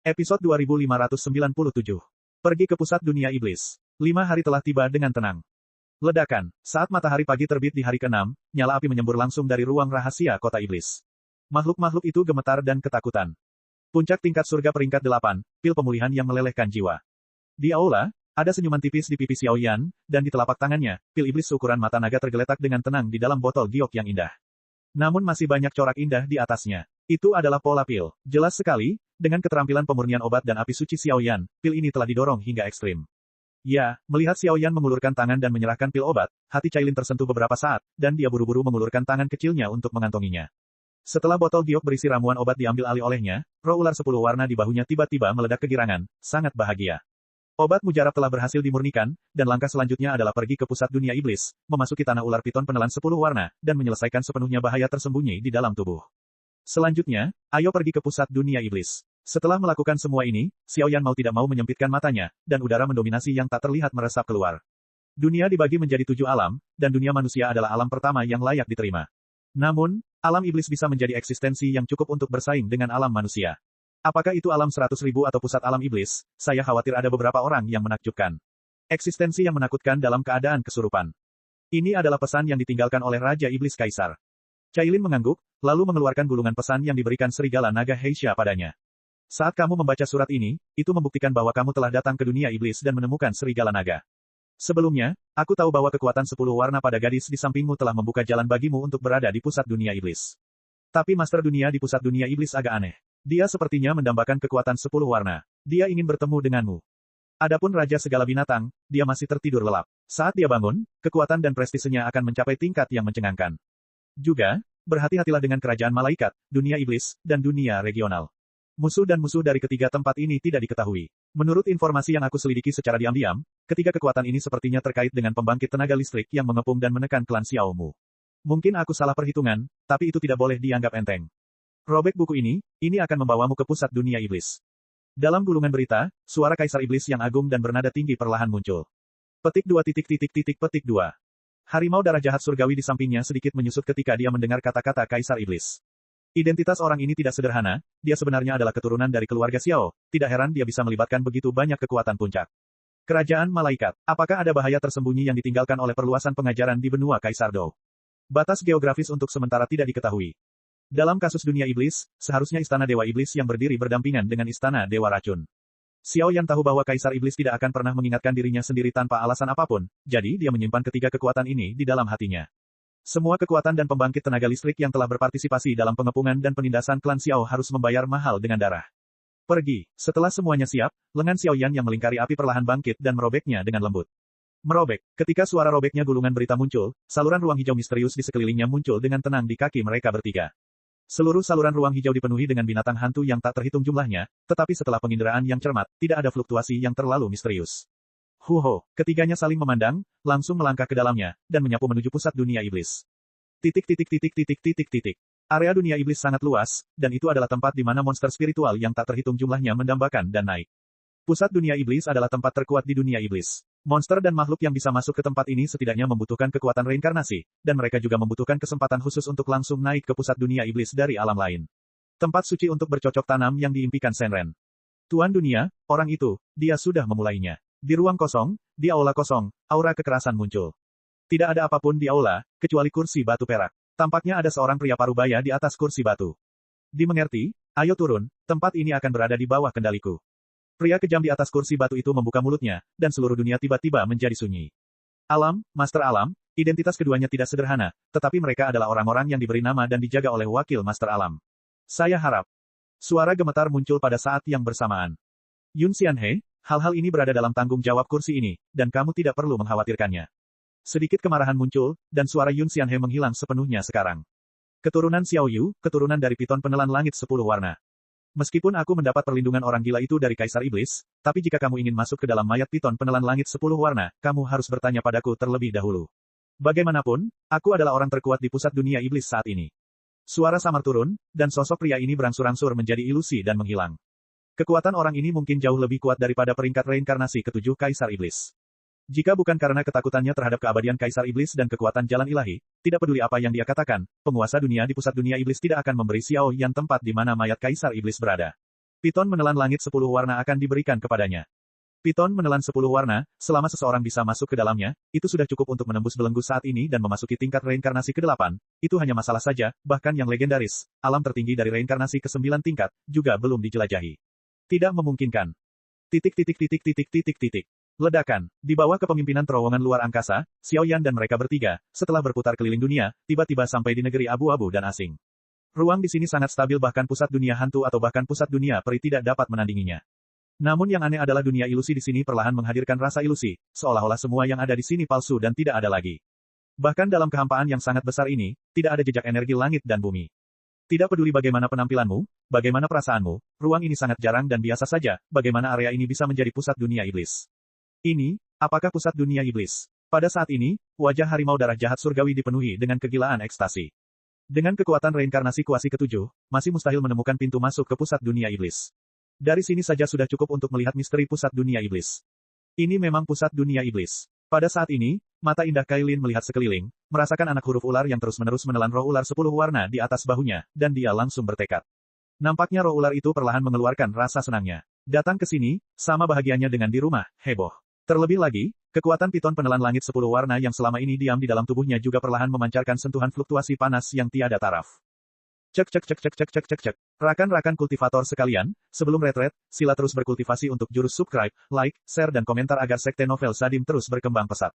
Episode 2597. Pergi ke pusat dunia iblis. 5 hari telah tiba dengan tenang. Ledakan. Saat matahari pagi terbit di hari ke-6, nyala api menyembur langsung dari ruang rahasia kota iblis. Makhluk-makhluk itu gemetar dan ketakutan. Puncak tingkat surga peringkat 8, pil pemulihan yang melelehkan jiwa. Di aula, ada senyuman tipis di pipi Xiao Yan, dan di telapak tangannya, pil iblis seukuran mata naga tergeletak dengan tenang di dalam botol giok yang indah. Namun masih banyak corak indah di atasnya. Itu adalah pola pil. Jelas sekali, dengan keterampilan pemurnian obat dan api suci Xiao Yan, pil ini telah didorong hingga ekstrim. Ya, melihat Xiao Yan mengulurkan tangan dan menyerahkan pil obat, hati Cailin tersentuh beberapa saat, dan dia buru-buru mengulurkan tangan kecilnya untuk mengantonginya. Setelah botol giok berisi ramuan obat diambil alih olehnya, roh ular 10 warna di bahunya tiba-tiba meledak kegirangan, sangat bahagia. Obat mujarab telah berhasil dimurnikan, dan langkah selanjutnya adalah pergi ke pusat dunia iblis, memasuki tanah ular piton penelan 10 warna, dan menyelesaikan sepenuhnya bahaya tersembunyi di dalam tubuh. Selanjutnya, ayo pergi ke pusat dunia iblis. Setelah melakukan semua ini, Xiao Yan mau tidak mau menyempitkan matanya, dan udara mendominasi yang tak terlihat meresap keluar. Dunia dibagi menjadi 7 alam, dan dunia manusia adalah alam pertama yang layak diterima. Namun, alam iblis bisa menjadi eksistensi yang cukup untuk bersaing dengan alam manusia. Apakah itu alam 100.000 atau pusat alam iblis, saya khawatir ada beberapa orang yang menakjubkan. Eksistensi yang menakutkan dalam keadaan kesurupan. Ini adalah pesan yang ditinggalkan oleh Raja Iblis Kaisar. Cailin mengangguk, lalu mengeluarkan gulungan pesan yang diberikan serigala naga Heisha padanya. Saat kamu membaca surat ini, itu membuktikan bahwa kamu telah datang ke dunia iblis dan menemukan serigala naga. Sebelumnya, aku tahu bahwa kekuatan 10 warna pada gadis di sampingmu telah membuka jalan bagimu untuk berada di pusat dunia iblis. Tapi Master Dunia di pusat dunia iblis agak aneh. Dia sepertinya mendambakan kekuatan 10 warna. Dia ingin bertemu denganmu. Adapun Raja Segala Binatang, dia masih tertidur lelap. Saat dia bangun, kekuatan dan prestisenya akan mencapai tingkat yang mencengangkan. Juga, berhati-hatilah dengan kerajaan malaikat, dunia iblis, dan dunia regional. Musuh dan musuh dari ketiga tempat ini tidak diketahui. Menurut informasi yang aku selidiki secara diam-diam, ketiga kekuatan ini sepertinya terkait dengan pembangkit tenaga listrik yang mengepung dan menekan klan Xiao Mu. Mungkin aku salah perhitungan, tapi itu tidak boleh dianggap enteng. Robek buku ini akan membawamu ke pusat dunia iblis. Dalam gulungan berita, suara Kaisar Iblis yang agung dan bernada tinggi perlahan muncul. Petik 2 petik 2. Harimau darah jahat surgawi di sampingnya sedikit menyusut ketika dia mendengar kata-kata Kaisar Iblis. Identitas orang ini tidak sederhana, dia sebenarnya adalah keturunan dari keluarga Xiao, tidak heran dia bisa melibatkan begitu banyak kekuatan puncak. Kerajaan malaikat, apakah ada bahaya tersembunyi yang ditinggalkan oleh perluasan pengajaran di benua Kaisar Dou? Batas geografis untuk sementara tidak diketahui. Dalam kasus dunia iblis, seharusnya istana Dewa Iblis yang berdiri berdampingan dengan istana Dewa Racun. Xiao Yan tahu bahwa Kaisar Iblis tidak akan pernah mengingatkan dirinya sendiri tanpa alasan apapun, jadi dia menyimpan ketiga kekuatan ini di dalam hatinya. Semua kekuatan dan pembangkit tenaga listrik yang telah berpartisipasi dalam pengepungan dan penindasan klan Xiao harus membayar mahal dengan darah. Pergi. Setelah semuanya siap, lengan Xiao Yan yang melingkari api perlahan bangkit dan merobeknya dengan lembut. Merobek. Ketika suara robeknya gulungan berita muncul, saluran ruang hijau misterius di sekelilingnya muncul dengan tenang di kaki mereka bertiga. Seluruh saluran ruang hijau dipenuhi dengan binatang hantu yang tak terhitung jumlahnya, tetapi setelah penginderaan yang cermat, tidak ada fluktuasi yang terlalu misterius. Huho, ketiganya saling memandang, langsung melangkah ke dalamnya, dan menyapu menuju pusat dunia iblis. Area dunia iblis sangat luas, dan itu adalah tempat di mana monster spiritual yang tak terhitung jumlahnya mendambakan dan naik. Pusat dunia iblis adalah tempat terkuat di dunia iblis. Monster dan makhluk yang bisa masuk ke tempat ini setidaknya membutuhkan kekuatan reinkarnasi, dan mereka juga membutuhkan kesempatan khusus untuk langsung naik ke pusat dunia iblis dari alam lain. Tempat suci untuk bercocok tanam yang diimpikan Senren. Tuan dunia, orang itu, dia sudah memulainya. Di ruang kosong, di aula kosong, aura kekerasan muncul. Tidak ada apapun di aula, kecuali kursi batu perak. Tampaknya ada seorang pria parubaya di atas kursi batu. Dimengerti, ayo turun, tempat ini akan berada di bawah kendaliku. Pria kejam di atas kursi batu itu membuka mulutnya, dan seluruh dunia tiba-tiba menjadi sunyi. Alam, Master Alam, identitas keduanya tidak sederhana, tetapi mereka adalah orang-orang yang diberi nama dan dijaga oleh wakil Master Alam. Saya harap. Suara gemetar muncul pada saat yang bersamaan. Yun Xianhe, hal-hal ini berada dalam tanggung jawab kursi ini, dan kamu tidak perlu mengkhawatirkannya. Sedikit kemarahan muncul, dan suara Yun Xianhe menghilang sepenuhnya sekarang. Keturunan Xiao Yu, keturunan dari piton penelan langit 10 warna. Meskipun aku mendapat perlindungan orang gila itu dari Kaisar Iblis, tapi jika kamu ingin masuk ke dalam mayat piton penelan langit 10 warna, kamu harus bertanya padaku terlebih dahulu. Bagaimanapun, aku adalah orang terkuat di pusat dunia iblis saat ini. Suara samar turun, dan sosok pria ini berangsur-angsur menjadi ilusi dan menghilang. Kekuatan orang ini mungkin jauh lebih kuat daripada peringkat reinkarnasi ke-7 Kaisar Iblis. Jika bukan karena ketakutannya terhadap keabadian Kaisar Iblis dan kekuatan jalan ilahi, tidak peduli apa yang dia katakan, penguasa dunia di pusat dunia iblis tidak akan memberi Xiao Yan tempat di mana mayat Kaisar Iblis berada. Piton menelan langit 10 warna akan diberikan kepadanya. Piton menelan 10 warna, selama seseorang bisa masuk ke dalamnya, itu sudah cukup untuk menembus belenggu saat ini dan memasuki tingkat reinkarnasi ke-8, itu hanya masalah saja, bahkan yang legendaris, alam tertinggi dari reinkarnasi ke-9 tingkat, juga belum dijelajahi. Tidak memungkinkan. Ledakan. Di bawah kepemimpinan terowongan luar angkasa, Xiao Yan dan mereka bertiga, setelah berputar keliling dunia, tiba-tiba sampai di negeri abu-abu dan asing. Ruang di sini sangat stabil bahkan pusat dunia hantu atau bahkan pusat dunia peri tidak dapat menandinginya. Namun yang aneh adalah dunia ilusi di sini perlahan menghadirkan rasa ilusi, seolah-olah semua yang ada di sini palsu dan tidak ada lagi. Bahkan dalam kehampaan yang sangat besar ini, tidak ada jejak energi langit dan bumi. Tidak peduli bagaimana penampilanmu, bagaimana perasaanmu, ruang ini sangat jarang dan biasa saja, bagaimana area ini bisa menjadi pusat dunia iblis. Ini, apakah pusat dunia iblis? Pada saat ini, wajah harimau darah jahat surgawi dipenuhi dengan kegilaan ekstasi. Dengan kekuatan reinkarnasi kuasi ke-7, masih mustahil menemukan pintu masuk ke pusat dunia iblis. Dari sini saja sudah cukup untuk melihat misteri pusat dunia iblis. Ini memang pusat dunia iblis. Pada saat ini, mata indah Kailin melihat sekeliling, merasakan anak huruf ular yang terus-menerus menelan roh ular 10 warna di atas bahunya, dan dia langsung bertekad. Nampaknya roh ular itu perlahan mengeluarkan rasa senangnya. Datang ke sini, sama bahagianya dengan di rumah, heboh. Terlebih lagi, kekuatan piton penelan langit 10 warna yang selama ini diam di dalam tubuhnya juga perlahan memancarkan sentuhan fluktuasi panas yang tiada taraf. Cek. Rakan-rakan kultivator sekalian, sebelum retret, sila terus berkultivasi untuk jurus subscribe, like, share dan komentar agar sekte novel Sadim terus berkembang pesat.